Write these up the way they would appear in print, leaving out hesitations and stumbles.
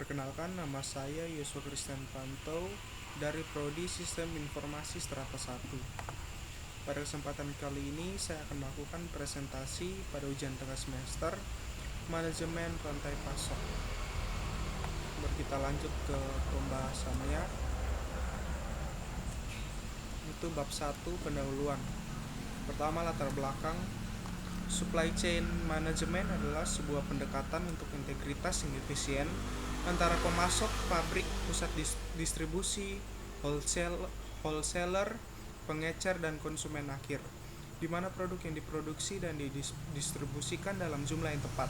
Perkenalkan, nama saya Yusuf Christian Panto dari Prodi Sistem Informasi Strata 1. Pada kesempatan kali ini, saya akan melakukan presentasi pada ujian tengah semester Manajemen Rantai Pasok. Mari kita lanjut ke pembahasannya. Itu bab 1 pendahuluan. Pertama, latar belakang. Supply chain management adalah sebuah pendekatan untuk integritas yang efisien antara pemasok, pabrik, pusat distribusi, wholesaler, pengecer, dan konsumen akhir, di mana produk yang diproduksi dan didistribusikan dalam jumlah yang tepat,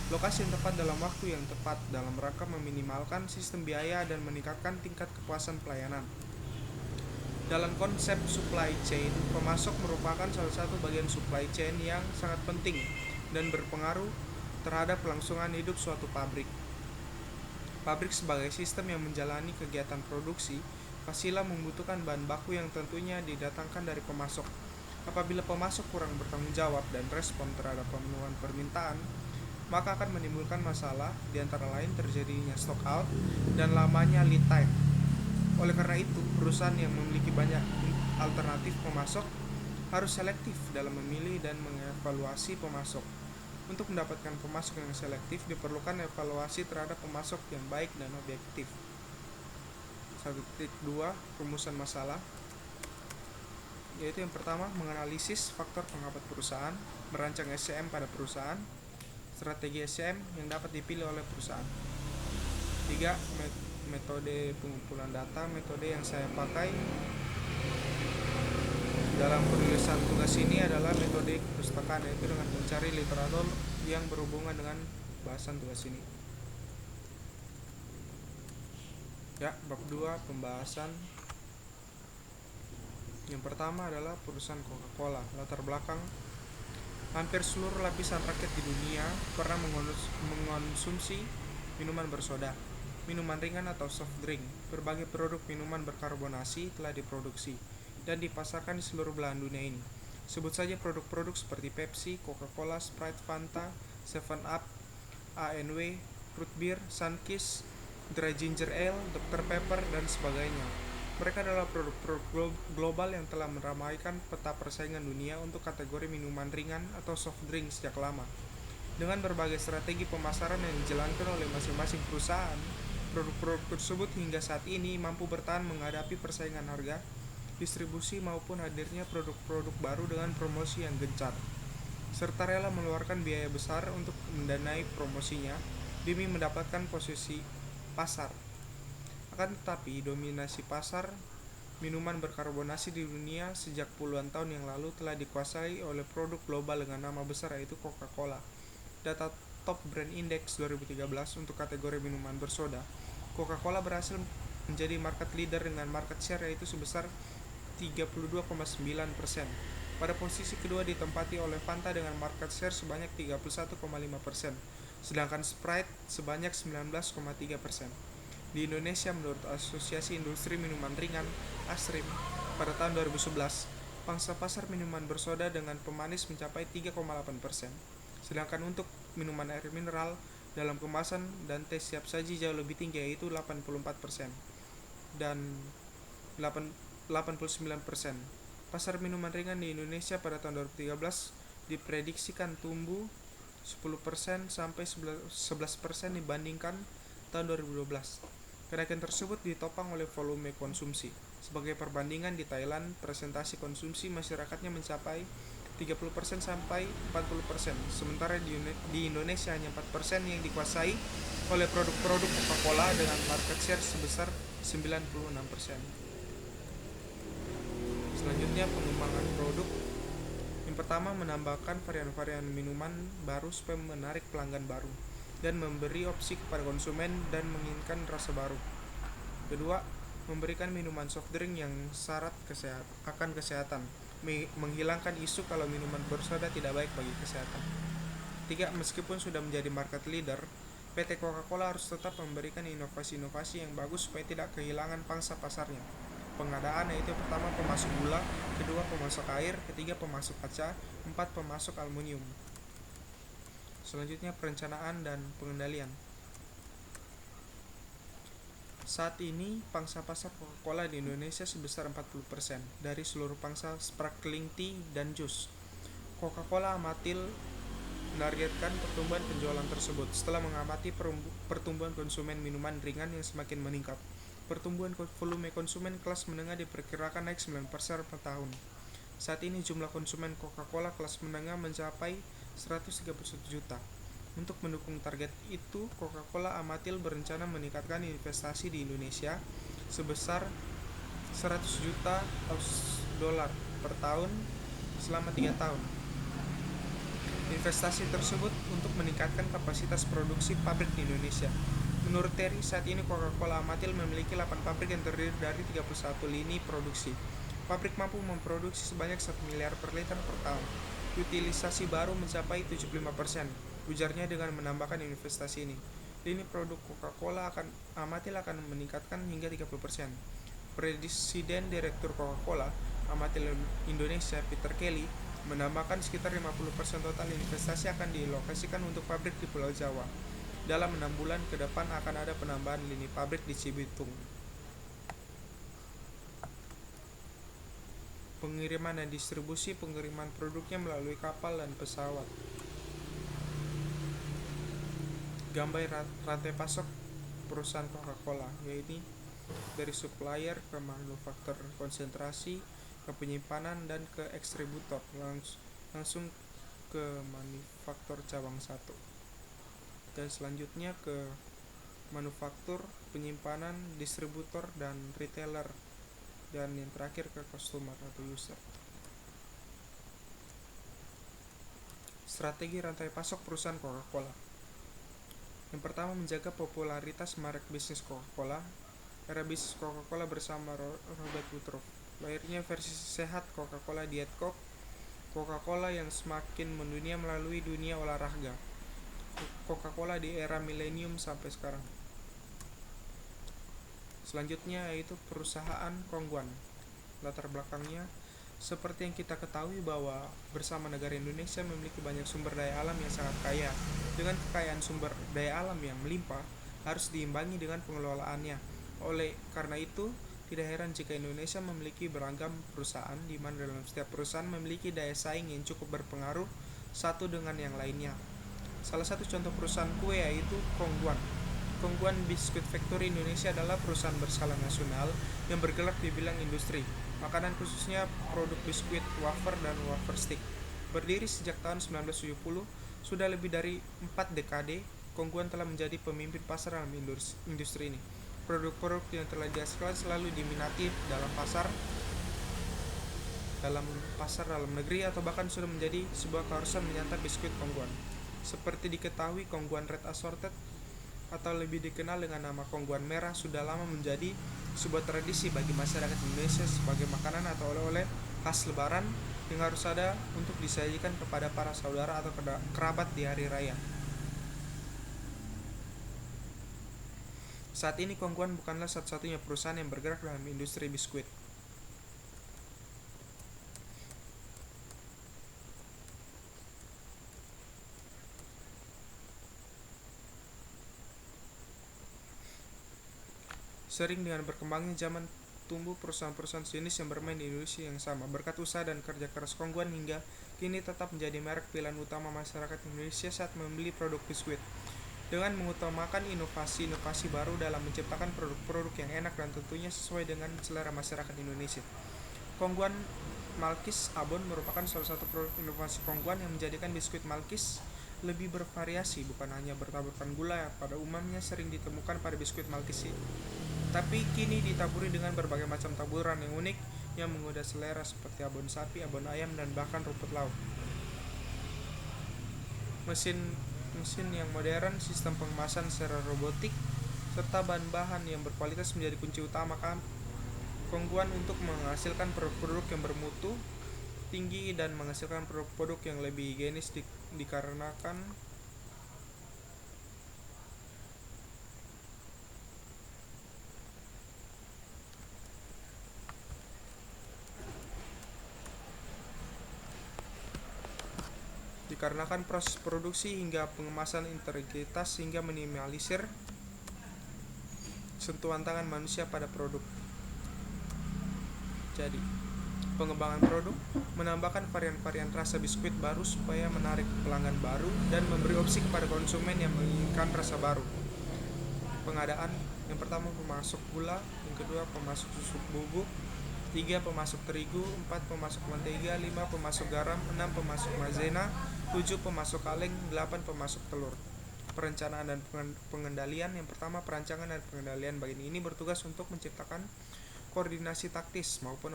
lokasi yang tepat, dalam waktu yang tepat, dalam rangka meminimalkan sistem biaya dan meningkatkan tingkat kepuasan pelayanan. Dalam konsep supply chain, pemasok merupakan salah satu bagian supply chain yang sangat penting dan berpengaruh terhadap kelangsungan hidup suatu pabrik. Pabrik sebagai sistem yang menjalani kegiatan produksi, pastilah membutuhkan bahan baku yang tentunya didatangkan dari pemasok. Apabila pemasok kurang bertanggung jawab dan respon terhadap pemenuhan permintaan, maka akan menimbulkan masalah, di antara lain terjadinya stock out dan lamanya lead time. Oleh karena itu, perusahaan yang memiliki banyak alternatif pemasok harus selektif dalam memilih dan mengevaluasi pemasok. Untuk mendapatkan pemasok yang selektif, diperlukan evaluasi terhadap pemasok yang baik dan objektif. 1.2 Rumusan masalah, yaitu yang pertama, menganalisis faktor penghambat perusahaan, merancang SCM pada perusahaan, strategi SCM yang dapat dipilih oleh perusahaan. 3. Metode pengumpulan data. Metode yang saya pakai dalam penulisan tugas ini adalah metode perpustakaan, yaitu dengan mencari literatur yang berhubungan dengan bahasan tugas ini. Bab 2 pembahasan. Yang pertama adalah perusahaan Coca-Cola. Latar belakang. Hampir seluruh lapisan rakyat di dunia pernah mengonsumsi minuman bersoda, minuman ringan atau soft drink. Berbagai produk minuman berkarbonasi telah diproduksi dan dipasarkan di seluruh belahan dunia ini. Sebut saja produk-produk seperti Pepsi, Coca-Cola, Sprite, Fanta, 7up, ANW, Root Beer, Sunkist, Dry Ginger Ale, Dr. Pepper, dan sebagainya. Mereka adalah produk-produk global yang telah meramaikan peta persaingan dunia untuk kategori minuman ringan atau soft drink sejak lama. Dengan berbagai strategi pemasaran yang dijalankan oleh masing-masing perusahaan, produk-produk tersebut hingga saat ini mampu bertahan menghadapi persaingan harga, distribusi, maupun hadirnya produk-produk baru dengan promosi yang gencar, serta rela mengeluarkan biaya besar untuk mendanai promosinya demi mendapatkan posisi pasar. Akan tetapi, dominasi pasar minuman berkarbonasi di dunia sejak puluhan tahun yang lalu telah dikuasai oleh produk global dengan nama besar, yaitu Coca-Cola. Data Top Brand Index 2013 untuk kategori minuman bersoda, Coca-Cola berhasil menjadi market leader dengan market share yaitu sebesar 32,9%. Pada posisi kedua ditempati oleh Fanta dengan market share sebanyak 31,5%, sedangkan Sprite sebanyak 19,3%. Di Indonesia, menurut Asosiasi Industri Minuman Ringan (ASRIM), pada tahun 2011, pangsa pasar minuman bersoda dengan pemanis mencapai 3,8%, sedangkan untuk minuman air mineral dalam kemasan dan teh siap saji jauh lebih tinggi, yaitu 84% dan 89%. Pasar minuman ringan di Indonesia pada tahun 2013 diprediksikan tumbuh 10% sampai 11% dibandingkan tahun 2012. Kenaikan tersebut ditopang oleh volume konsumsi. Sebagai perbandingan, di Thailand, presentasi konsumsi masyarakatnya mencapai 30% sampai 40%, sementara di Indonesia hanya 4% yang dikuasai oleh produk-produk Coca-Cola dengan market share sebesar 96%. Selanjutnya, pengembangan produk. Yang pertama, menambahkan varian-varian minuman baru supaya menarik pelanggan baru dan memberi opsi kepada konsumen dan menginginkan rasa baru. Kedua, memberikan minuman soft drink yang syarat akan kesehatan, menghilangkan isu kalau minuman bersoda tidak baik bagi kesehatan. Tiga, meskipun sudah menjadi market leader, PT Coca-Cola harus tetap memberikan inovasi-inovasi yang bagus supaya tidak kehilangan pangsa pasarnya. Pengadaan, yaitu pertama pemasok gula, kedua pemasok air, ketiga pemasok kaca, empat pemasok aluminium. Selanjutnya, perencanaan dan pengendalian. Saat ini pangsa pasar Coca-Cola di Indonesia sebesar 40% dari seluruh pangsa sparkling tea dan jus. Coca-Cola amatil menargetkan pertumbuhan penjualan tersebut setelah mengamati pertumbuhan konsumen minuman ringan yang semakin meningkat. Pertumbuhan volume konsumen kelas menengah diperkirakan naik 9% per tahun. Saat ini jumlah konsumen Coca-Cola kelas menengah mencapai 131 juta. Untuk mendukung target itu, Coca-Cola amatil berencana meningkatkan investasi di Indonesia sebesar 100 juta dolar per tahun selama 3 tahun. Investasi tersebut untuk meningkatkan kapasitas produksi pabrik di Indonesia. Menurut Terry, saat ini Coca-Cola amatil memiliki 8 pabrik yang terdiri dari 31 lini produksi. Pabrik mampu memproduksi sebanyak 1 miliar per liter per tahun. Utilisasi baru mencapai 75%, ujarnya dengan menambahkan investasi ini. Lini produk Coca-Cola amatil akan meningkatkan hingga 30%. Presiden Direktur Coca-Cola Amatil Indonesia, Peter Kelly, menambahkan sekitar 50% total investasi akan dilokasikan untuk pabrik di Pulau Jawa. Dalam 6 bulan ke depan akan ada penambahan lini pabrik di Cibitung. Pengiriman dan distribusi pengiriman produknya melalui kapal dan pesawat. Gambar rantai pasok perusahaan Coca-Cola, yaitu dari supplier ke manufaktur konsentrasi, ke penyimpanan, dan ke ekstributor, langsung ke manufaktur cabang 1, dan selanjutnya ke manufaktur, penyimpanan, distributor, dan retailer, dan yang terakhir ke customer atau user. Strategi rantai pasok perusahaan Coca-Cola. Yang pertama, menjaga popularitas merek bisnis Coca-Cola. Era bisnis Coca-Cola bersama Robert Woodruff. Lahirnya versi sehat Coca-Cola Diet Coke, Coca-Cola yang semakin mendunia melalui dunia olahraga. Coca-Cola di era milenium sampai sekarang. Selanjutnya yaitu perusahaan Kongguan. Latar belakangnya, seperti yang kita ketahui bahwa bersama negara Indonesia memiliki banyak sumber daya alam yang sangat kaya. Dengan kekayaan sumber daya alam yang melimpah, harus diimbangi dengan pengelolaannya. Oleh karena itu, tidak heran jika Indonesia memiliki beragam perusahaan, di mana dalam setiap perusahaan memiliki daya saing yang cukup berpengaruh satu dengan yang lainnya. Salah satu contoh perusahaan kue yaitu Kongguan. Kongguan Biscuit Factory Indonesia adalah perusahaan berskala nasional yang bergerak di bidang industri makanan, khususnya produk biskuit, wafer, dan wafer stick. Berdiri sejak tahun 1970, sudah lebih dari 4 dekade, Kongguan telah menjadi pemimpin pasar dalam industri ini. Produk-produk yang telah dihasilkan selalu diminati dalam pasar dalam negeri, atau bahkan sudah menjadi sebuah keharusan menyantap biskuit Kongguan. Seperti diketahui, Kongguan Red Assorted atau lebih dikenal dengan nama Kongguan Merah sudah lama menjadi sebuah tradisi bagi masyarakat Indonesia sebagai makanan atau oleh-oleh khas lebaran yang harus ada untuk disajikan kepada para saudara atau kerabat di hari raya. Saat ini Kongguan bukanlah satu-satunya perusahaan yang bergerak dalam industri biskuit. Sering dengan berkembangnya zaman, tumbuh perusahaan-perusahaan sejenis yang bermain di Indonesia yang sama. Berkat usaha dan kerja keras Kongguan hingga kini tetap menjadi merek pilihan utama masyarakat Indonesia saat membeli produk biskuit. Dengan mengutamakan inovasi-inovasi baru dalam menciptakan produk-produk yang enak dan tentunya sesuai dengan selera masyarakat Indonesia. Kongguan Malkis Abon merupakan salah satu produk inovasi Kongguan yang menjadikan biskuit Malkis lebih bervariasi, bukan hanya bertaburkan gula yang pada umumnya sering ditemukan pada biskuit Malkis, tapi kini ditaburi dengan berbagai macam taburan yang unik yang menggoda selera seperti abon sapi, abon ayam, dan bahkan rumput laut. Mesin yang modern, sistem pengemasan secara robotik, serta bahan-bahan yang berkualitas menjadi kunci utama Kongguan untuk menghasilkan produk-produk yang bermutu tinggi dan menghasilkan produk-produk yang lebih higienis dikarenakan proses produksi hingga pengemasan integritas sehingga minimalisir sentuhan tangan manusia pada produk. Jadi, pengembangan produk menambahkan varian-varian rasa biskuit baru supaya menarik pelanggan baru dan memberi opsi kepada konsumen yang menginginkan rasa baru. Pengadaan yang pertama pemasok gula, yang kedua pemasok susu bubuk, 3 pemasok terigu, 4 pemasok mentega, 5 pemasok garam, 6 pemasok maizena, 7 pemasok kaleng, 8 pemasok telur. Perencanaan dan pengendalian. Yang pertama, perancangan dan pengendalian bagian ini bertugas untuk menciptakan koordinasi taktis maupun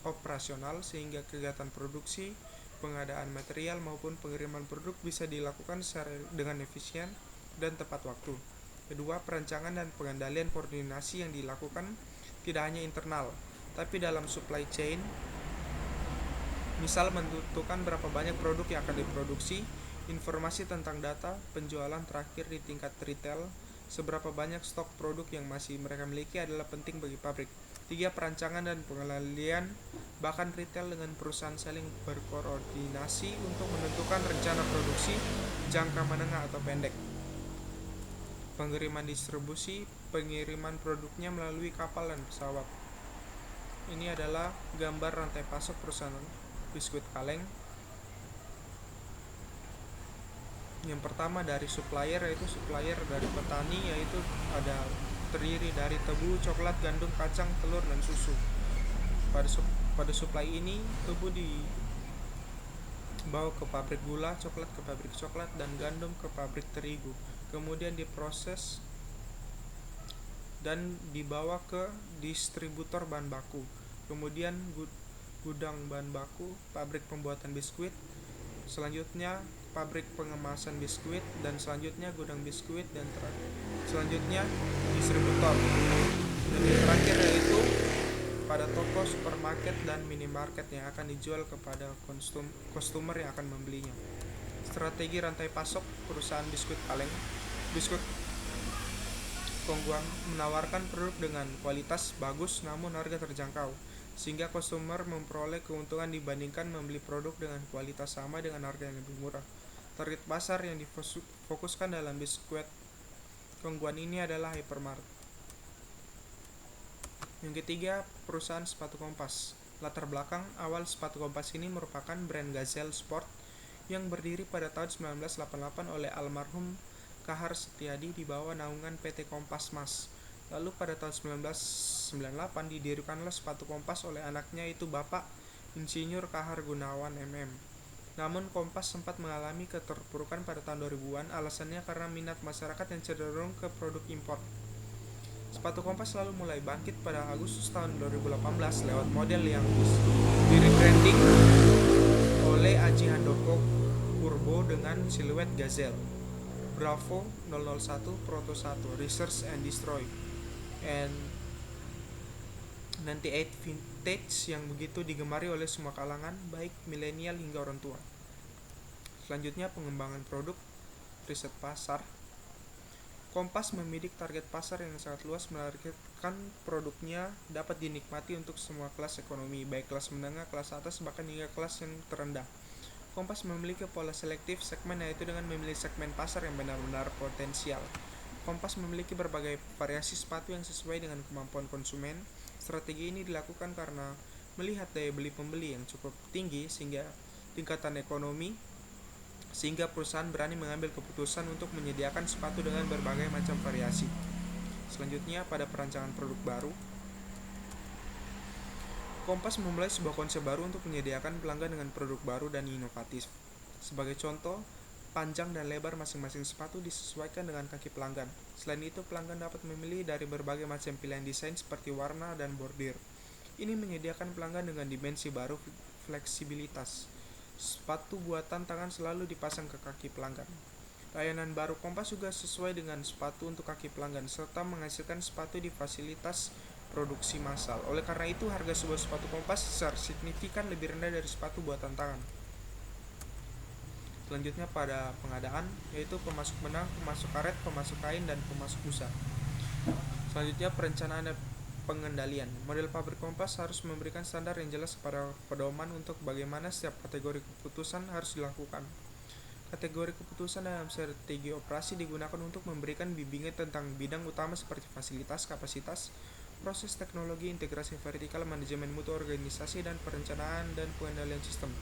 operasional sehingga kegiatan produksi, pengadaan material maupun pengiriman produk bisa dilakukan dengan efisien dan tepat waktu. Kedua, perancangan dan pengendalian koordinasi yang dilakukan tidak hanya internal, tapi dalam supply chain, misal menentukan berapa banyak produk yang akan diproduksi, informasi tentang data penjualan terakhir di tingkat retail, seberapa banyak stok produk yang masih mereka miliki adalah penting bagi pabrik. 3. Perancangan dan pengendalian bahkan retail dengan perusahaan saling berkoordinasi untuk menentukan rencana produksi jangka menengah atau pendek. Pengiriman distribusi, pengiriman produknya melalui kapal dan pesawat. Ini adalah gambar rantai pasok perusahaan biskuit kaleng. Yang pertama dari supplier, yaitu supplier dari petani, yaitu ada terdiri dari tebu, coklat, gandum, kacang, telur, dan susu. Pada supply ini, tebu dibawa ke pabrik gula, coklat ke pabrik coklat, dan gandum ke pabrik terigu. Kemudian diproses dan dibawa ke distributor bahan baku. Kemudian gudang bahan baku, pabrik pembuatan biskuit, selanjutnya pabrik pengemasan biskuit, dan selanjutnya gudang biskuit, dan selanjutnya distributor. Dan yang terakhir yaitu pada toko, supermarket, dan minimarket yang akan dijual kepada konsumer yang akan membelinya. Strategi rantai pasok perusahaan biskuit kaleng. Biskuit Kongguan menawarkan produk dengan kualitas bagus namun harga terjangkau, sehingga konsumer memperoleh keuntungan dibandingkan membeli produk dengan kualitas sama dengan harga yang lebih murah. Target pasar yang difokuskan dalam biskuit Kongguan ini adalah hypermart. Yang ketiga, perusahaan sepatu Kompas. Latar belakang awal sepatu Kompas ini merupakan brand Gazelle Sport yang berdiri pada tahun 1988 oleh almarhum Kahar Setiadi di bawah naungan PT Kompas Mas. Lalu pada tahun 1998 didirikanlah sepatu Kompas oleh anaknya, yaitu Bapak Insinyur Kahar Gunawan MM. Namun Kompas sempat mengalami keterpurukan pada tahun 2000-an, alasannya karena minat masyarakat yang cenderung ke produk impor. Sepatu Kompas lalu mulai bangkit pada Agustus tahun 2018 lewat model yang di-rebranding oleh Aji Handoko Purbo dengan siluet Gazelle, Bravo 001 Proto 1, Research and Destroy, and 98 Vintage yang begitu digemari oleh semua kalangan, baik milenial hingga orang tua. Selanjutnya, pengembangan produk, riset pasar. Kompas membidik target pasar yang sangat luas, menargetkan produknya dapat dinikmati untuk semua kelas ekonomi, baik kelas menengah, kelas atas, bahkan hingga kelas yang terendah. Kompas memiliki pola selektif segmen, yaitu dengan memilih segmen pasar yang benar-benar potensial. Kompas memiliki berbagai variasi sepatu yang sesuai dengan kemampuan konsumen. Strategi ini dilakukan karena melihat daya beli pembeli yang cukup tinggi sehingga tingkatan ekonomi, sehingga perusahaan berani mengambil keputusan untuk menyediakan sepatu dengan berbagai macam variasi. Selanjutnya, pada perancangan produk baru, Kompas memulai sebuah konsep baru untuk menyediakan pelanggan dengan produk baru dan inovatif. Sebagai contoh, panjang dan lebar masing-masing sepatu disesuaikan dengan kaki pelanggan. Selain itu, pelanggan dapat memilih dari berbagai macam pilihan desain seperti warna dan bordir. Ini menyediakan pelanggan dengan dimensi baru, fleksibilitas. Sepatu buatan tangan selalu dipasang ke kaki pelanggan. Layanan baru Kompas juga sesuai dengan sepatu untuk kaki pelanggan, serta menghasilkan sepatu di fasilitas produksi massal. Oleh karena itu, harga sebuah sepatu Kompas secara signifikan lebih rendah dari sepatu buatan tangan. Selanjutnya pada pengadaan, yaitu pemasok benang, pemasok karet, pemasok kain, dan pemasok busa. Selanjutnya, perencanaan dan pengendalian. Model pabrik Kompas harus memberikan standar yang jelas kepada pedoman untuk bagaimana setiap kategori keputusan harus dilakukan. Kategori keputusan dalam strategi operasi digunakan untuk memberikan bimbingan tentang bidang utama seperti fasilitas, kapasitas, proses teknologi, integrasi vertikal, manajemen mutu organisasi, dan perencanaan dan pengendalian sistem.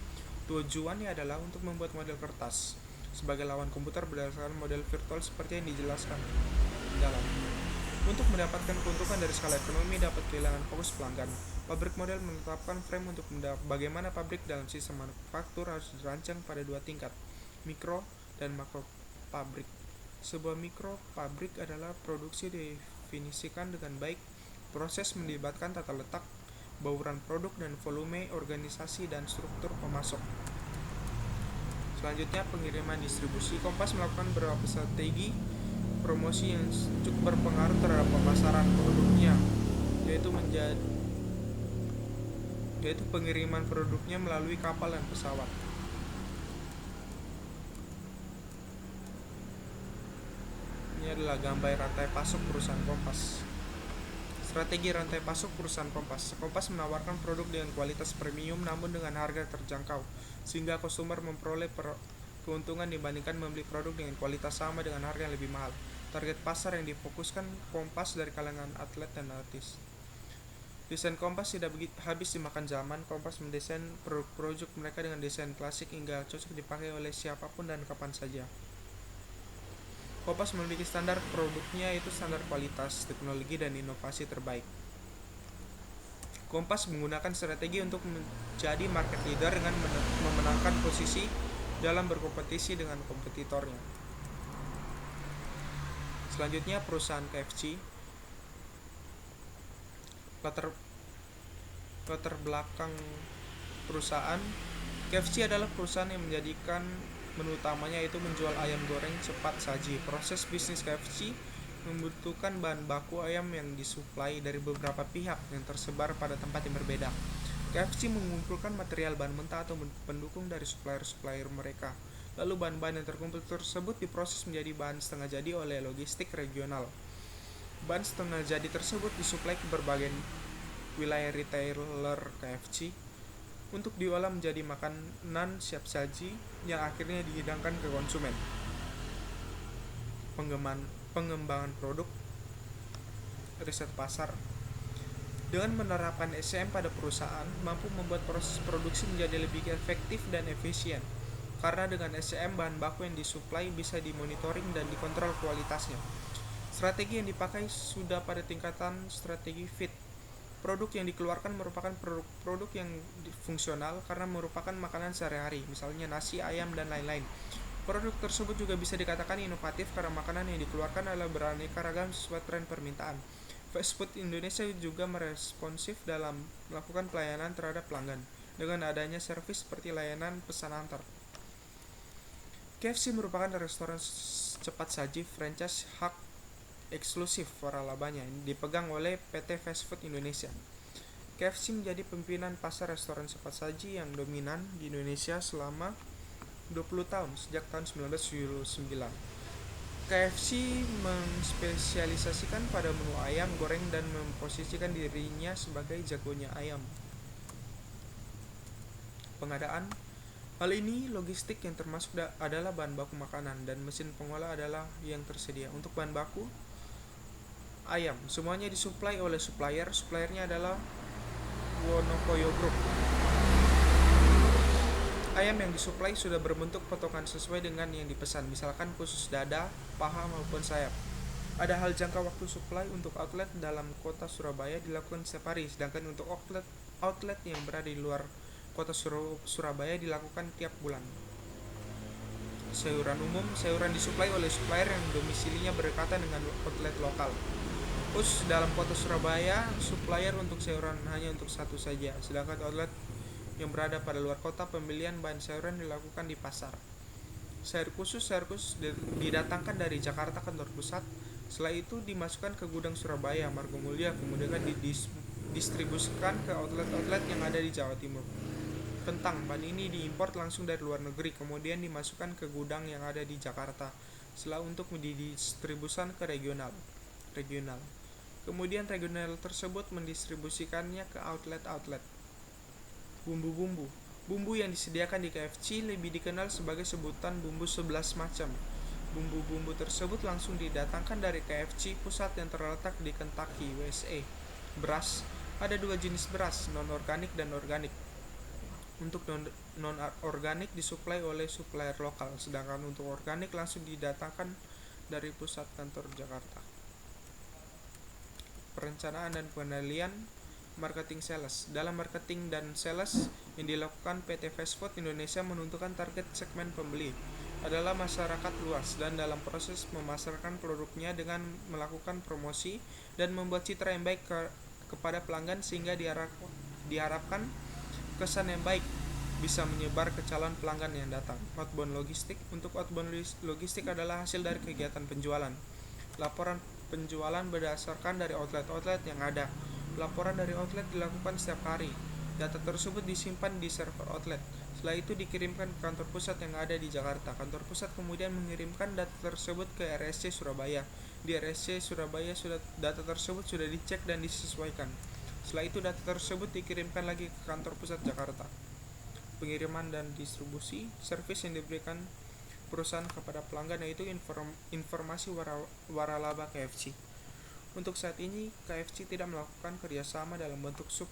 Tujuannya adalah untuk membuat model kertas sebagai lawan komputer berdasarkan model virtual seperti yang dijelaskan di dalam. Untuk mendapatkan keuntungan dari skala ekonomi dapat kehilangan fokus pelanggan. Pabrik model menetapkan frame untuk bagaimana pabrik dalam sistem manufaktur harus dirancang pada dua tingkat, mikro dan makro pabrik. Sebuah mikro pabrik adalah produksi definisikan dengan baik, proses melibatkan tata letak, bauran produk dan volume, organisasi dan struktur pemasok. Selanjutnya, pengiriman distribusi. Kompas melakukan beberapa strategi promosi yang cukup berpengaruh terhadap pemasaran produknya, yaitu pengiriman produknya melalui kapal dan pesawat. Ini adalah gambar rantai pasok perusahaan Kompas. Strategi rantai pasok perusahaan Kompas. Kompas menawarkan produk dengan kualitas premium namun dengan harga terjangkau, sehingga konsumer memperoleh keuntungan dibandingkan membeli produk dengan kualitas sama dengan harga yang lebih mahal. Target pasar yang difokuskan Kompas dari kalangan atlet dan artis. Desain Kompas tidak habis dimakan zaman. Kompas mendesain produk mereka dengan desain klasik hingga cocok dipakai oleh siapapun dan kapan saja. Kompas memiliki standar produknya yaitu standar kualitas, teknologi, dan inovasi terbaik. Kompas menggunakan strategi untuk menjadi market leader dengan memenangkan posisi dalam berkompetisi dengan kompetitornya. Selanjutnya, perusahaan KFC. Latar belakang perusahaan KFC adalah perusahaan yang menjadikan menu utamanya yaitu menjual ayam goreng cepat saji. Proses bisnis KFC membutuhkan bahan baku ayam yang disuplai dari beberapa pihak yang tersebar pada tempat yang berbeda. KFC mengumpulkan material bahan mentah atau pendukung dari supplier-supplier mereka. Lalu bahan-bahan yang terkumpul tersebut diproses menjadi bahan setengah jadi oleh logistik regional. Bahan setengah jadi tersebut disuplai ke berbagai wilayah retailer KFC untuk diolah menjadi makanan siap saji yang akhirnya dihidangkan ke konsumen. Pengembangan produk, riset pasar. Dengan menerapkan SCM pada perusahaan, mampu membuat proses produksi menjadi lebih efektif dan efisien. Karena dengan SCM, bahan baku yang disuplai bisa dimonitoring dan dikontrol kualitasnya. Strategi yang dipakai sudah pada tingkatan strategi fit. Produk yang dikeluarkan merupakan produk yang fungsional karena merupakan makanan sehari-hari, misalnya nasi, ayam, dan lain-lain. Produk tersebut juga bisa dikatakan inovatif karena makanan yang dikeluarkan adalah beraneka ragam sesuai tren permintaan. Fast food Indonesia juga meresponsif dalam melakukan pelayanan terhadap pelanggan dengan adanya servis seperti layanan pesan antar. KFC merupakan restoran cepat saji franchise hak eksklusif waralabanya dipegang oleh PT Fast Food Indonesia. KFC menjadi pimpinan pasar restoran cepat saji yang dominan di Indonesia selama 20 tahun sejak tahun 1979. KFC menspesialisasikan pada menu ayam goreng dan memposisikan dirinya sebagai jagonya ayam. Pengadaan. Hal ini logistik yang termasuk adalah bahan baku makanan dan mesin pengolah adalah yang tersedia. Untuk bahan baku ayam, semuanya disuplai oleh supplier. Suppliernya adalah Wonokoyo Group. Ayam yang disuplai sudah berbentuk potongan sesuai dengan yang dipesan, misalkan khusus dada, paha maupun sayap. Ada hal jangka waktu suplai untuk outlet dalam kota Surabaya dilakukan setiap hari, sedangkan untuk outlet yang berada di luar kota Surabaya dilakukan tiap bulan. Sayuran umum, sayuran disuplai oleh supplier yang domisilinya berdekatan dengan outlet lokal. Khusus dalam kota Surabaya, supplier untuk sayuran hanya untuk satu saja, sedangkan outlet yang berada pada luar kota pembelian bahan sayuran dilakukan di pasar. Sayur khusus didatangkan dari Jakarta kantor pusat, setelah itu dimasukkan ke gudang Surabaya Margomulya, kemudian didistribusikan ke outlet-outlet yang ada di Jawa Timur. Kentang, bahan ini diimpor langsung dari luar negeri, kemudian dimasukkan ke gudang yang ada di Jakarta, setelah untuk didistribusikan ke regional. Kemudian regional tersebut mendistribusikannya ke outlet-outlet. Bumbu-bumbu. Bumbu yang disediakan di KFC lebih dikenal sebagai sebutan bumbu 11 macam. Bumbu-bumbu tersebut langsung didatangkan dari KFC pusat yang terletak di Kentucky, USA. Beras, ada dua jenis beras, non-organik dan organik. Untuk non-organik disuplai oleh supplier lokal, sedangkan untuk organik langsung didatangkan dari pusat kantor Jakarta. Perencanaan dan pengendalian marketing sales. Dalam marketing dan sales yang dilakukan PT Fast Food Indonesia menentukan target segmen pembeli adalah masyarakat luas dan dalam proses memasarkan produknya dengan melakukan promosi dan membuat citra yang baik kepada pelanggan sehingga diharapkan kesan yang baik bisa menyebar ke calon pelanggan yang datang. Outbound logistik. Untuk outbound logistik adalah hasil dari kegiatan penjualan. Laporan penjualan berdasarkan dari outlet-outlet yang ada. Laporan dari outlet dilakukan setiap hari. Data tersebut disimpan di server outlet. Setelah itu dikirimkan ke kantor pusat yang ada di Jakarta. Kantor pusat kemudian mengirimkan data tersebut ke RSC Surabaya. Di RSC Surabaya data tersebut sudah dicek dan disesuaikan. Setelah itu data tersebut dikirimkan lagi ke kantor pusat Jakarta. Pengiriman dan distribusi. Servis yang diberikan perusahaan kepada pelanggan yaitu informasi waralaba KFC. Untuk saat ini, KFC tidak melakukan kerjasama dalam bentuk sub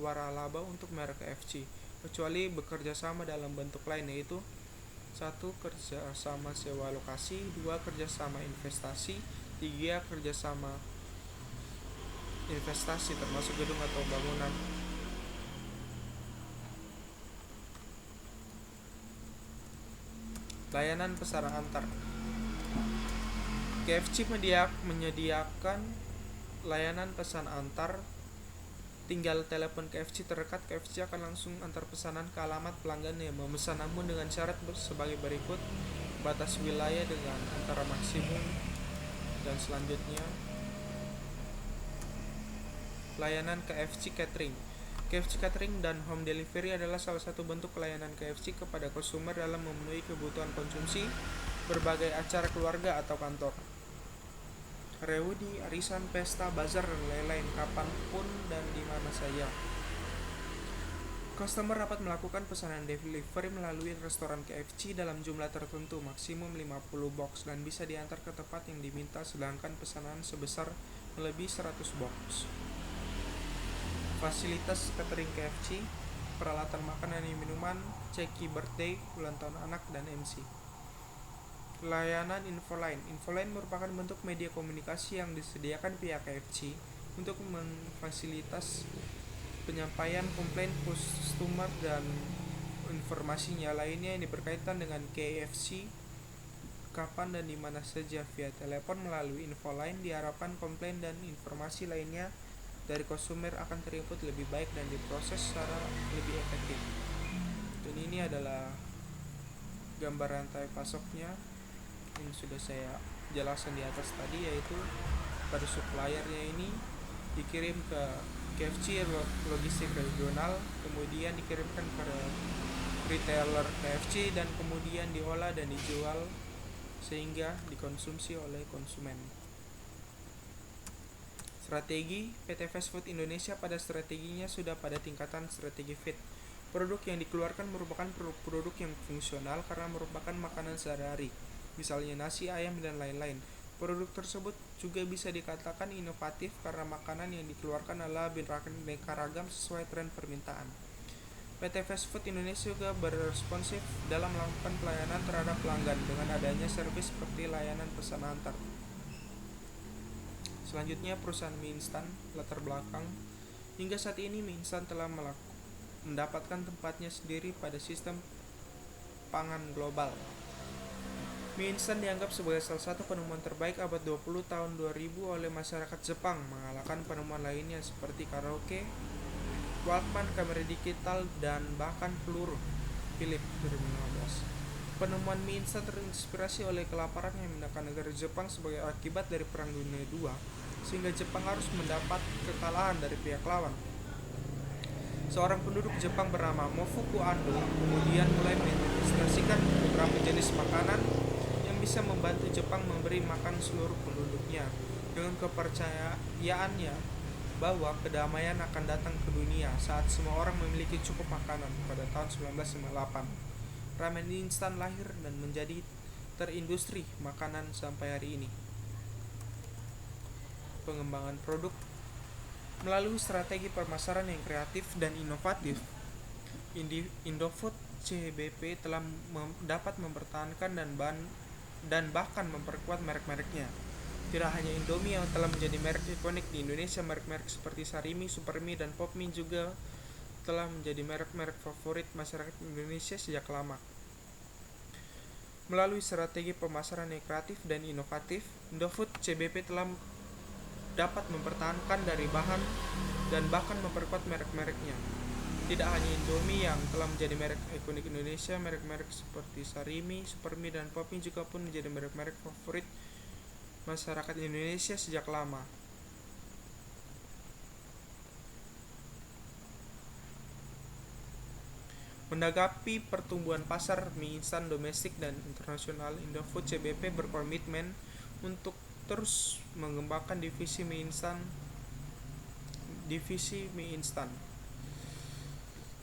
waralaba untuk merek KFC, kecuali bekerjasama dalam bentuk lain yaitu 1. Kerjasama sewa lokasi, 2. Kerjasama investasi, 3. Kerjasama investasi termasuk gedung atau bangunan. Layanan pesanan antar. KFC menyediakan layanan pesan antar. Tinggal telepon KFC terdekat, KFC akan langsung antar pesanan ke alamat pelanggan yang memesan, namun dengan syarat sebagai berikut: batas wilayah dengan antara maksimum dan selanjutnya. Layanan KFC Catering. KFC Catering dan Home Delivery adalah salah satu bentuk layanan KFC kepada konsumer dalam memenuhi kebutuhan konsumsi berbagai acara keluarga atau kantor. Reuni, arisan, pesta, bazar, dan lain-lain, kapanpun dan di mana saja. Customer dapat melakukan pesanan delivery melalui restoran KFC dalam jumlah tertentu, maksimum 50 box, dan bisa diantar ke tempat yang diminta, sedangkan pesanan sebesar melebihi 100 box. Fasilitas catering KFC, peralatan makanan dan minuman, ceki birthday, ulang tahun anak, dan MC. Layanan infoline. Infoline merupakan bentuk media komunikasi yang disediakan pihak KFC untuk memfasilitas penyampaian komplain customer dan informasinya lainnya yang berkaitan dengan KFC kapan dan di mana saja via telepon. Melalui infoline diharapkan komplain dan informasi lainnya dari konsumer akan terinput lebih baik dan diproses secara lebih efektif. Dan ini adalah gambar rantai pasoknya yang sudah saya jelaskan di atas tadi, yaitu pada suppliernya ini dikirim ke KFC logistik regional, kemudian dikirimkan ke retailer KFC dan kemudian diolah dan dijual sehingga dikonsumsi oleh konsumen. Strategi PT Fast Food Indonesia pada strateginya sudah pada tingkatan strategi fit. Produk yang dikeluarkan merupakan produk yang fungsional karena merupakan makanan sehari-hari, misalnya nasi, ayam, dan lain-lain. Produk tersebut juga bisa dikatakan inovatif karena makanan yang dikeluarkan adalah beraneka ragam sesuai tren permintaan. PT Fast Food Indonesia juga berresponsif dalam melakukan pelayanan terhadap pelanggan dengan adanya servis seperti layanan pesan antar. Selanjutnya, perusahaan mie instan. Latar belakang. Hingga saat ini mie instan telah mendapatkan tempatnya sendiri pada sistem pangan global. Mie instan dianggap sebagai salah satu penemuan terbaik abad 20 tahun 2000 oleh masyarakat Jepang, mengalahkan penemuan lainnya seperti karaoke, Walkman, kamera digital, dan bahkan peluru Philips 2015. Penemuan mie instan terinspirasi oleh kelaparan yang melanda negara Jepang sebagai akibat dari Perang Dunia II, sehingga Jepang harus mendapat kekalahan dari pihak lawan. Seorang penduduk Jepang bernama Mofuku Ando kemudian mulai menginvestasikan beberapa jenis makanan yang bisa membantu Jepang memberi makan seluruh penduduknya. Dengan kepercayaannya bahwa kedamaian akan datang ke dunia saat semua orang memiliki cukup makanan pada tahun 1958. Ramen instan lahir dan menjadi terindustri makanan sampai hari ini. Pengembangan produk melalui strategi pemasaran yang kreatif dan inovatif, Indofood CBP telah dapat mempertahankan dan bahkan memperkuat merek-mereknya. Tidak hanya Indomie yang telah menjadi merek ikonik di Indonesia, merek-merek seperti Sarimi, Supermi, dan Popmi juga telah menjadi merek-merek favorit masyarakat Indonesia sejak lama. Melalui strategi pemasaran yang kreatif dan inovatif, Indofood CBP telah dapat mempertahankan dari bahan dan bahkan memperkuat merek-mereknya. Tidak hanya Indomie yang telah menjadi merek ikonik Indonesia, merek-merek seperti Sarimi, Supermi, dan Popmi juga pun menjadi merek-merek favorit masyarakat Indonesia sejak lama. Menanggapi pertumbuhan pasar mie instan domestik dan internasional, Indofood CBP berkomitmen untuk terus mengembangkan divisi mie instan.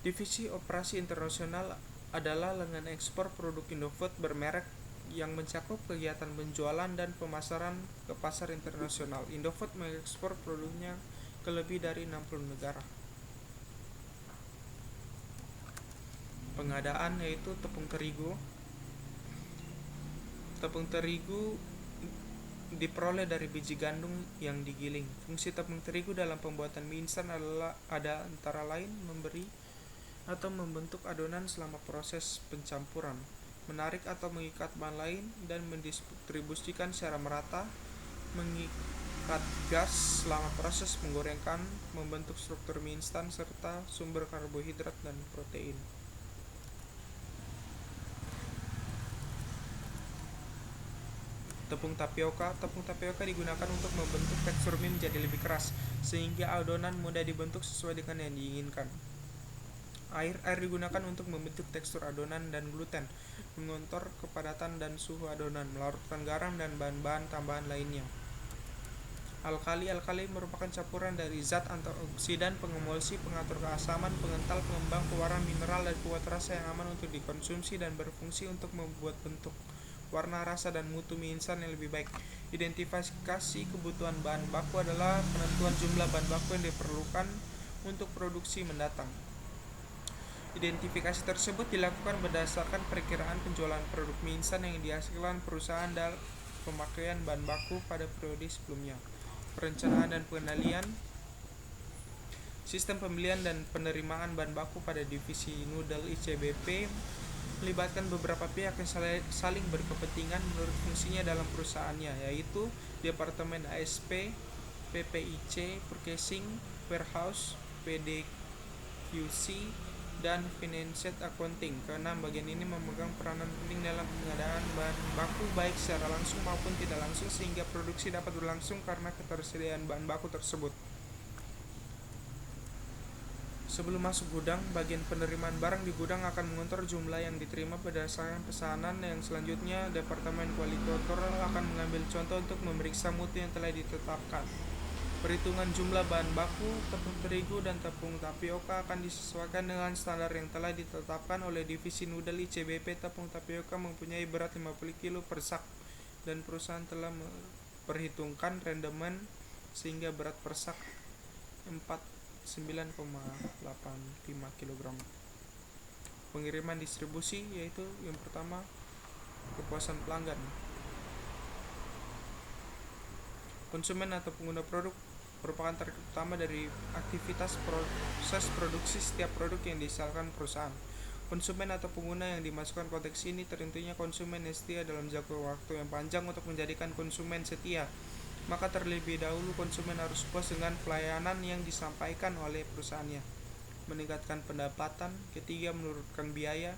Divisi operasi internasional adalah lengan ekspor produk Indofood bermerek yang mencakup kegiatan penjualan dan pemasaran ke pasar internasional. Indofood mengekspor produknya ke lebih dari 60 negara. Pengadaan yaitu tepung terigu. Tepung terigu diperoleh dari biji gandum yang digiling. Fungsi tepung terigu dalam pembuatan mie instan adalah antara lain memberi atau membentuk adonan selama proses pencampuran, menarik atau mengikat bahan lain, dan mendistribusikan secara merata, mengikat gas selama proses menggorengkan, membentuk struktur mie instan, serta sumber karbohidrat dan protein. Tepung tapioka digunakan untuk membentuk tekstur mie menjadi lebih keras, sehingga adonan mudah dibentuk sesuai dengan yang diinginkan. Air digunakan untuk membentuk tekstur adonan dan gluten, mengontrol kepadatan dan suhu adonan, melarutkan garam dan bahan-bahan tambahan lainnya. Alkali merupakan campuran dari zat antioksidan, pengemulsi, pengatur keasaman, pengental, pengembang, pewarna mineral, dan kuat rasa yang aman untuk dikonsumsi dan berfungsi untuk membuat bentuk, warna, rasa, dan mutu mie instan yang lebih baik. Identifikasi kebutuhan bahan baku adalah penentuan jumlah bahan baku yang diperlukan untuk produksi mendatang. Identifikasi tersebut dilakukan berdasarkan perkiraan penjualan produk mie instan yang dihasilkan perusahaan dan pemakaian bahan baku pada periode sebelumnya. Perencanaan dan pengendalian sistem pembelian dan penerimaan bahan baku pada divisi Noodle ICBP melibatkan beberapa pihak yang saling berkepentingan menurut fungsinya dalam perusahaannya, yaitu Departemen ASP, PPIC, Purchasing, Warehouse, PDQC, dan Financial Accounting. Keenam bagian ini memegang peranan penting dalam pengadaan bahan baku baik secara langsung maupun tidak langsung, sehingga produksi dapat berlangsung karena ketersediaan bahan baku tersebut. Sebelum masuk gudang, bagian penerimaan barang di gudang akan mengontrol jumlah yang diterima berdasarkan pesanan. Yang selanjutnya, Departemen Quality Control akan mengambil contoh untuk memeriksa mutu yang telah ditetapkan. Perhitungan jumlah bahan baku, tepung terigu, dan tepung tapioka akan disesuaikan dengan standar yang telah ditetapkan oleh divisi Noodle ICBP. Tepung tapioka mempunyai berat 50 kg per sak, dan perusahaan telah memperhitungkan rendemen sehingga berat per sak 9,85 kg. Pengiriman distribusi yaitu yang pertama, kepuasan pelanggan. Konsumen atau pengguna produk merupakan target utama dari aktivitas proses produksi setiap produk yang dihasilkan perusahaan. Konsumen atau pengguna yang dimasukkan konteks ini tentunya konsumen yang setia dalam jangka waktu yang panjang. Untuk menjadikan konsumen setia, maka terlebih dahulu konsumen harus puas dengan pelayanan yang disampaikan oleh perusahaannya. Meningkatkan pendapatan. Ketiga, menurunkan biaya.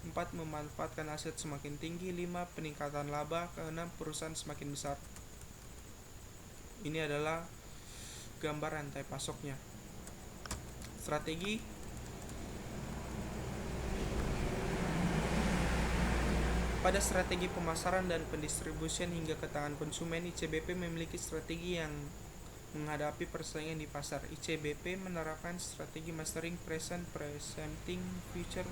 4, memanfaatkan aset semakin tinggi. 5, peningkatan laba. Keenam, perusahaan semakin besar. Ini adalah gambar rantai pasoknya. Strategi pada strategi pemasaran dan pendistribusian hingga ke tangan konsumen, ICBP memiliki strategi yang menghadapi persaingan di pasar. ICBP menerapkan strategi mastering present presenting future.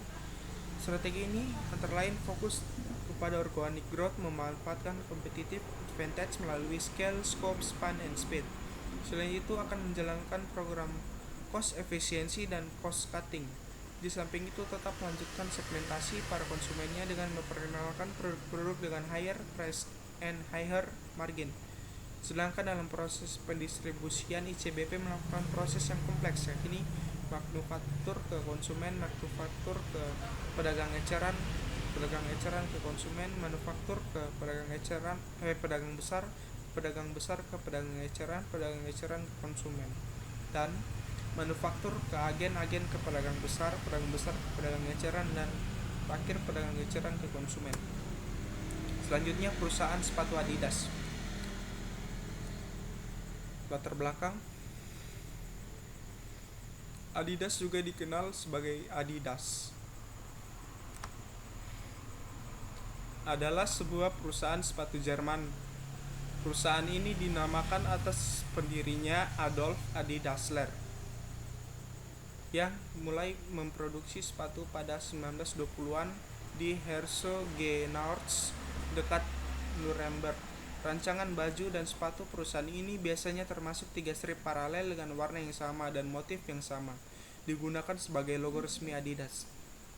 Strategi ini antara lain fokus kepada organic growth, memanfaatkan competitive advantage melalui scale, scope, span, and speed. Selain itu akan menjalankan program cost efficiency dan cost cutting. Di samping itu tetap melanjutkan segmentasi para konsumennya dengan memperkenalkan produk-produk dengan higher price and higher margin. Sedangkan dalam proses pendistribusian, ICBP melakukan proses yang kompleks, yakni manufaktur ke konsumen, manufaktur ke pedagang eceran ke konsumen, manufaktur ke pedagang besar ke pedagang eceran ke konsumen, dan manufaktur ke agen ke pedagang besar ke pedagang eceran, dan terakhir pedagang eceran ke konsumen. Selanjutnya, perusahaan sepatu Adidas. Latar belakang: Adidas juga dikenal sebagai Adidas, adalah sebuah perusahaan sepatu Jerman. Perusahaan ini dinamakan atas pendirinya Adolf Adi Dassler yang mulai memproduksi sepatu pada 1920-an di Herzogenaurach dekat Nuremberg. Rancangan baju dan sepatu perusahaan ini biasanya termasuk 3 strip paralel dengan warna yang sama dan motif yang sama, digunakan sebagai logo resmi Adidas.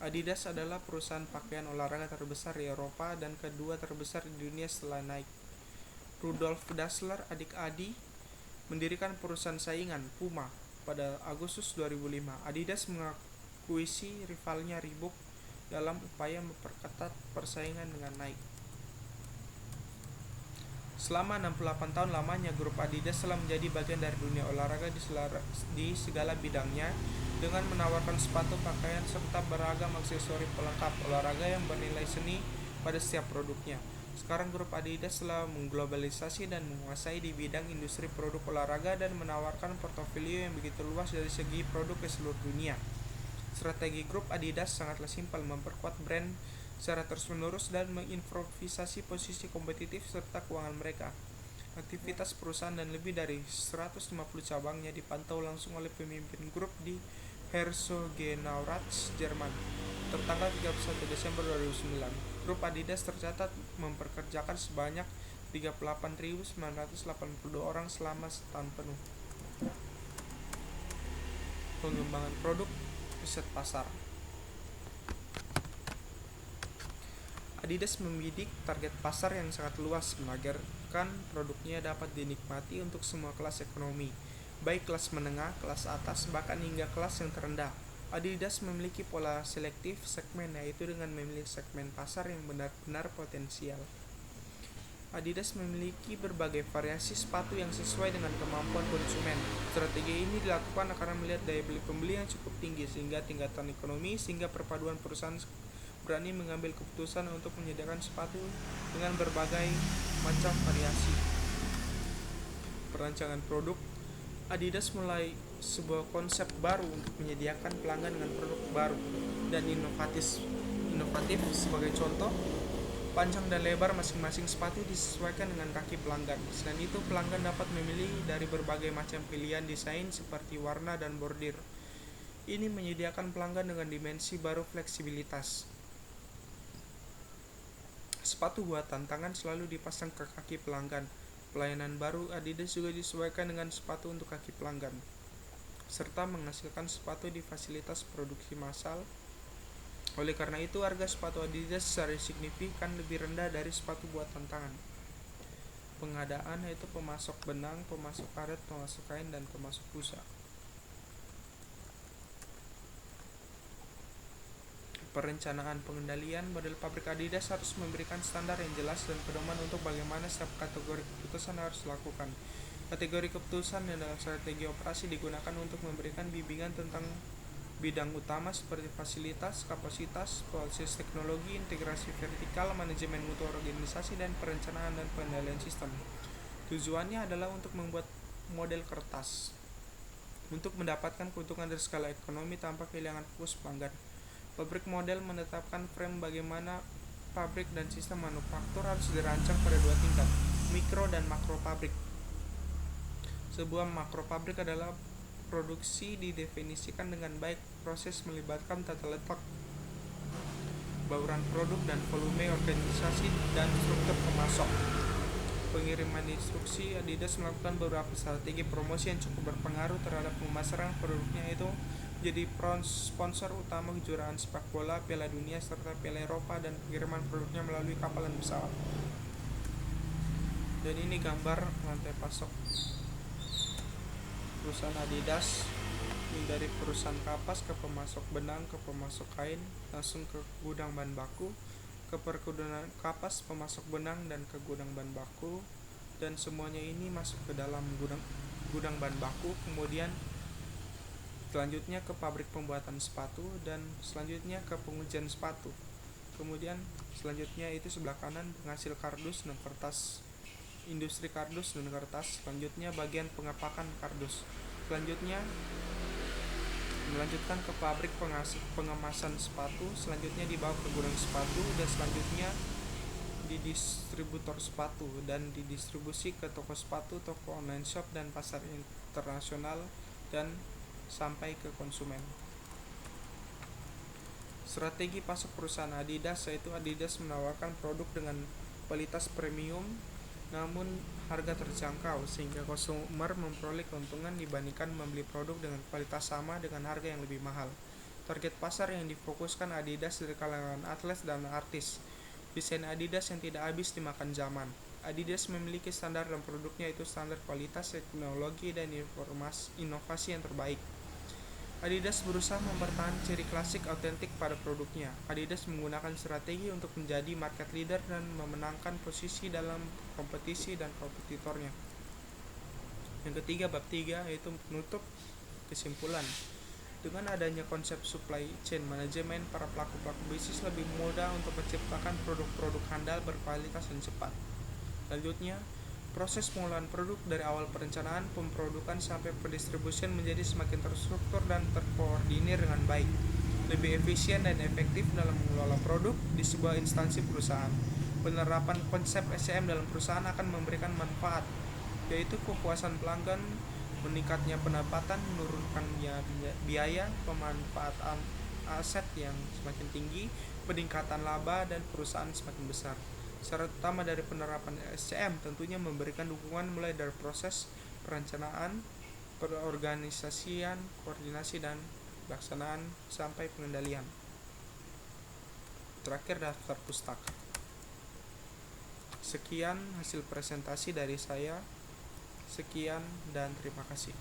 Adidas adalah perusahaan pakaian olahraga terbesar di Eropa dan kedua terbesar di dunia setelah Nike. Rudolf Dassler, adik Adi, mendirikan perusahaan saingan, Puma, pada Agustus 2005. Adidas mengakuisisi rivalnya Reebok dalam upaya memperketat persaingan dengan Nike. Selama 68 tahun lamanya, grup Adidas telah menjadi bagian dari dunia olahraga di segala bidangnya dengan menawarkan sepatu, pakaian, serta beragam aksesori pelengkap olahraga yang bernilai seni pada setiap produknya. Sekarang grup Adidas telah mengglobalisasi dan menguasai di bidang industri produk olahraga dan menawarkan portofolio yang begitu luas dari segi produk ke seluruh dunia. Strategi grup Adidas sangatlah simpel, memperkuat brand secara terus-menerus dan mengimprovisasi posisi kompetitif serta keuangan mereka. Aktivitas perusahaan dan lebih dari 150 cabangnya dipantau langsung oleh pemimpin grup di Herzogenaurach, Jerman. Tertanggal 31 Desember 2009, grup Adidas tercatat memperkerjakan sebanyak 38.982 orang selama setahun penuh. Pengembangan produk, riset pasar. Adidas membidik target pasar yang sangat luas, menargetkan produknya dapat dinikmati untuk semua kelas ekonomi, baik kelas menengah, kelas atas, bahkan hingga kelas yang terendah. Adidas memiliki pola selektif segmen, yaitu dengan memilih segmen pasar yang benar-benar potensial. Adidas memiliki berbagai variasi sepatu yang sesuai dengan kemampuan konsumen. Strategi ini dilakukan karena melihat daya beli pembeli yang cukup tinggi sehingga tingkatan ekonomi, sehingga perpaduan perusahaan berani mengambil keputusan untuk menyediakan sepatu dengan berbagai macam variasi. Perancangan produk. Adidas mulai sebuah konsep baru untuk menyediakan pelanggan dengan produk baru dan inovatif. Sebagai contoh, panjang dan lebar masing-masing sepatu disesuaikan dengan kaki pelanggan. Selain itu, pelanggan dapat memilih dari berbagai macam pilihan desain seperti warna dan bordir. Ini menyediakan pelanggan dengan dimensi baru fleksibilitas. Sepatu buatan tangan selalu dipasang ke kaki pelanggan. Pelayanan baru Adidas juga disesuaikan dengan sepatu untuk kaki pelanggan, serta menghasilkan sepatu di fasilitas produksi massal. Oleh karena itu, harga sepatu Adidas secara signifikan lebih rendah dari sepatu buatan tangan. Pengadaan yaitu pemasok benang, pemasok karet, pemasok kain, dan pemasok busa. Perencanaan pengendalian. Model pabrik Adidas harus memberikan standar yang jelas dan pedoman untuk bagaimana setiap kategori keputusan harus dilakukan. Kategori keputusan dan strategi operasi digunakan untuk memberikan bimbingan tentang bidang utama seperti fasilitas, kapasitas, proses teknologi, integrasi vertikal, manajemen mutu organisasi, dan perencanaan dan pengendalian sistem. Tujuannya adalah untuk membuat model kertas untuk mendapatkan keuntungan dari skala ekonomi tanpa kehilangan fokus pelanggan. Pabrik model menetapkan frame bagaimana pabrik dan sistem manufaktur harus dirancang pada 2 tingkat, mikro dan makro pabrik. Sebuah makropabrik adalah produksi didefinisikan dengan baik. Proses melibatkan tata letak, bauran produk, dan volume organisasi dan struktur pemasok. Pengiriman instruksi, Adidas melakukan beberapa strategi promosi yang cukup berpengaruh terhadap pemasaran produknya, yaitu jadi sponsor utama kejuaraan sepak bola, Piala Dunia, serta Piala Eropa, dan pengiriman produknya melalui kapal dan pesawat. Dan ini gambar rantai pasok perusahaan Adidas, ini dari perusahaan kapas ke pemasok benang, ke pemasok kain, langsung ke gudang bahan baku, ke perkebunan kapas, pemasok benang, dan ke gudang bahan baku, dan semuanya ini masuk ke dalam gudang bahan baku. Kemudian selanjutnya ke pabrik pembuatan sepatu, dan selanjutnya ke pengujian sepatu. Kemudian selanjutnya itu sebelah kanan penghasil kardus dan kertas, industri kardus dan kertas. Selanjutnya bagian pengepakan kardus. Selanjutnya melanjutkan ke pabrik pengemasan sepatu, selanjutnya dibawa ke gudang sepatu, dan selanjutnya di distributor sepatu dan didistribusi ke toko sepatu, toko online shop, dan pasar internasional, dan sampai ke konsumen. Strategi pasok perusahaan Adidas, yaitu Adidas menawarkan produk dengan kualitas premium namun harga terjangkau, sehingga konsumer memperoleh keuntungan dibandingkan membeli produk dengan kualitas sama dengan harga yang lebih mahal. Target pasar yang difokuskan Adidas dari kalangan atlet dan artis. Desain Adidas yang tidak habis dimakan zaman. Adidas memiliki standar dalam produknya, yaitu standar kualitas, teknologi, dan inovasi yang terbaik. Adidas berusaha mempertahankan ciri klasik autentik pada produknya. Adidas menggunakan strategi untuk menjadi market leader dan memenangkan posisi dalam kompetisi dan kompetitornya. Yang ketiga, bab 3, yaitu penutup kesimpulan. Dengan adanya konsep supply chain management, para pelaku-pelaku bisnis lebih mudah untuk menciptakan produk-produk handal, berkualitas, dan cepat. Selanjutnya, proses pengolahan produk dari awal perencanaan, pemprodukan, sampai pendistribusian menjadi semakin terstruktur dan terkoordinir dengan baik, lebih efisien dan efektif dalam mengelola produk di sebuah instansi perusahaan. Penerapan konsep SCM dalam perusahaan akan memberikan manfaat, yaitu kepuasan pelanggan, meningkatnya pendapatan, menurunkannya biaya, pemanfaatan aset yang semakin tinggi, peningkatan laba, dan perusahaan semakin besar. Syarat utama dari penerapan SCM tentunya memberikan dukungan mulai dari proses perencanaan, perorganisasian, koordinasi, dan pelaksanaan sampai pengendalian. Terakhir, daftar pustaka. Sekian hasil presentasi dari saya. Sekian dan terima kasih.